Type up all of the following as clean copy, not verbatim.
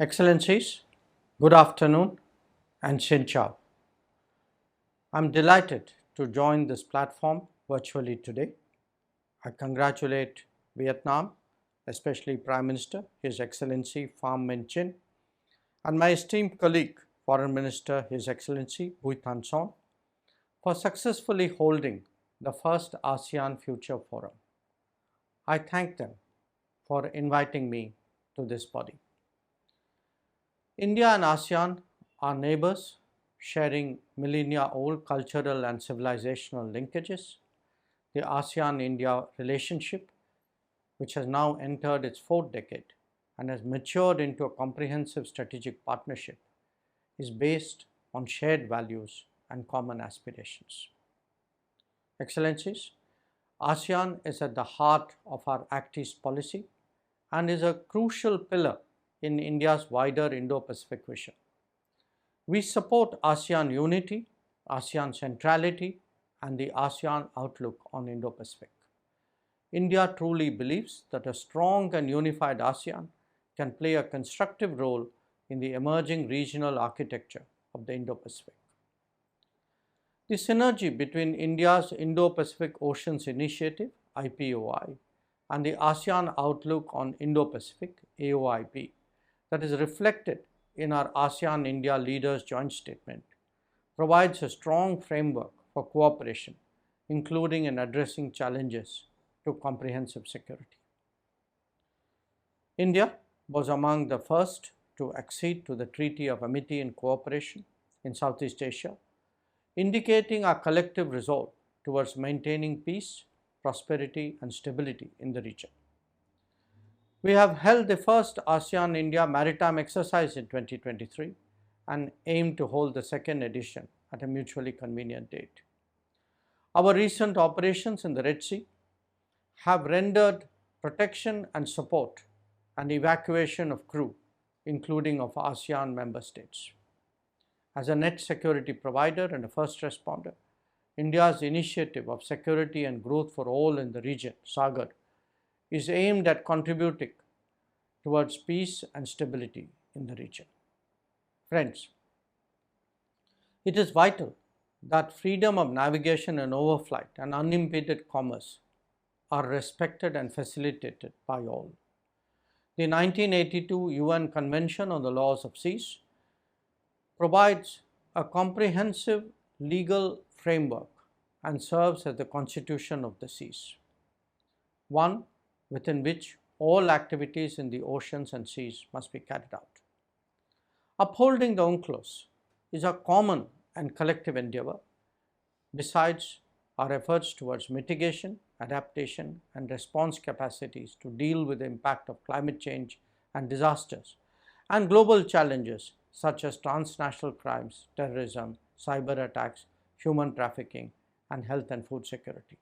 Excellencies, good afternoon and Xin Chao. I'm delighted to join this platform virtually today. I congratulate Vietnam, especially Prime Minister, His Excellency Pham Minh Chinh, and my esteemed colleague, Foreign Minister, His Excellency Bui Thanh Son, for successfully holding the first ASEAN Future Forum. I thank them for inviting me to this body. India and ASEAN are neighbors, sharing millennia-old cultural and civilizational linkages. The ASEAN-India relationship, which has now entered its fourth decade and has matured into a comprehensive strategic partnership, is based on shared values and common aspirations. Excellencies, ASEAN is at the heart of our Act East policy and is a crucial pillar in India's wider Indo-Pacific vision. We support ASEAN unity, ASEAN centrality, and the ASEAN outlook on Indo-Pacific. India truly believes that a strong and unified ASEAN can play a constructive role in the emerging regional architecture of the Indo-Pacific. The synergy between India's Indo-Pacific Oceans Initiative, IPOI, and the ASEAN Outlook on Indo-Pacific, AOIP, that is reflected in our ASEAN-India Leaders' Joint Statement, provides a strong framework for cooperation, including in addressing challenges to comprehensive security. India was among the first to accede to the Treaty of Amity and Cooperation in Southeast Asia, indicating our collective resolve towards maintaining peace, prosperity, and stability in the region. We have held the first ASEAN-India maritime exercise in 2023 and aim to hold the second edition at a mutually convenient date. Our recent operations in the Red Sea have rendered protection and support and evacuation of crew, including of ASEAN member states. As a net security provider and a first responder, India's initiative of security and growth for all in the region, SAGAR, is aimed at contributing towards peace and stability in the region. Friends, it is vital that freedom of navigation and overflight and unimpeded commerce are respected and facilitated by all. The 1982 UN Convention on the Laws of Seas provides a comprehensive legal framework and serves as the constitution of the seas, one within which all activities in the oceans and seas must be carried out. Upholding the UNCLOS is a common and collective endeavor, besides our efforts towards mitigation, adaptation, and response capacities to deal with the impact of climate change and disasters, and global challenges such as transnational crimes, terrorism, cyber attacks, human trafficking, and health and food security.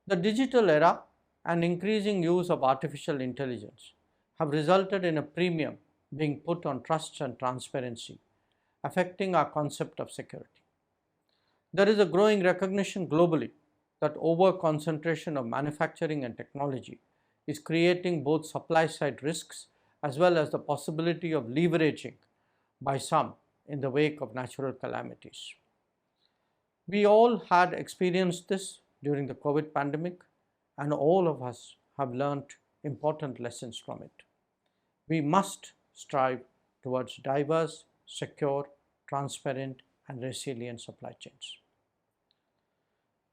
The digital era and increasing use of artificial intelligence have resulted in a premium being put on trust and transparency, affecting our concept of security. There is a growing recognition globally that over-concentration of manufacturing and technology is creating both supply-side risks as well as the possibility of leveraging by some in the wake of natural calamities. We all had experienced this during the COVID pandemic, and all of us have learned important lessons from it. We must strive towards diverse, secure, transparent, and resilient supply chains.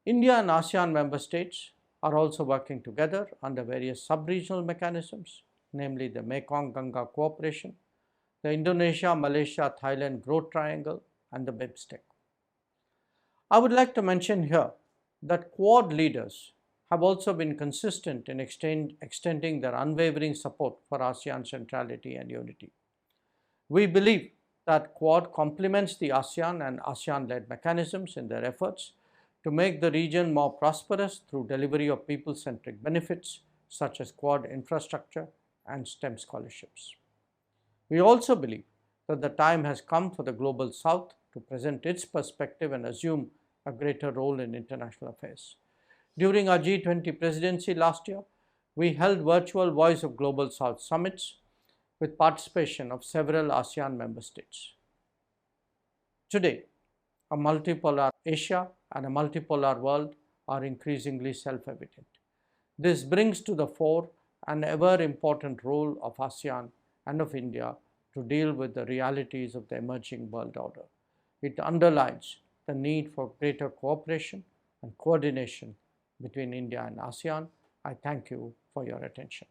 India and ASEAN member states are also working together under various sub-regional mechanisms, namely the Mekong-Ganga Cooperation, the Indonesia-Malaysia-Thailand Growth Triangle, and the BIMSTEC. I would like to mention here that Quad leaders have also been consistent in extending their unwavering support for ASEAN centrality and unity. We believe that Quad complements the ASEAN and ASEAN-led mechanisms in their efforts to make the region more prosperous through delivery of people-centric benefits such as Quad infrastructure and STEM scholarships. We also believe that the time has come for the Global South to present its perspective and assume a greater role in international affairs. During our G20 presidency last year, we held virtual Voice of Global South summits with participation of several ASEAN member states. Today, a multipolar Asia and a multipolar world are increasingly self-evident. This brings to the fore an ever-important role of ASEAN and of India to deal with the realities of the emerging world order. It underlines the need for greater cooperation and coordination between India and ASEAN. I thank you for your attention.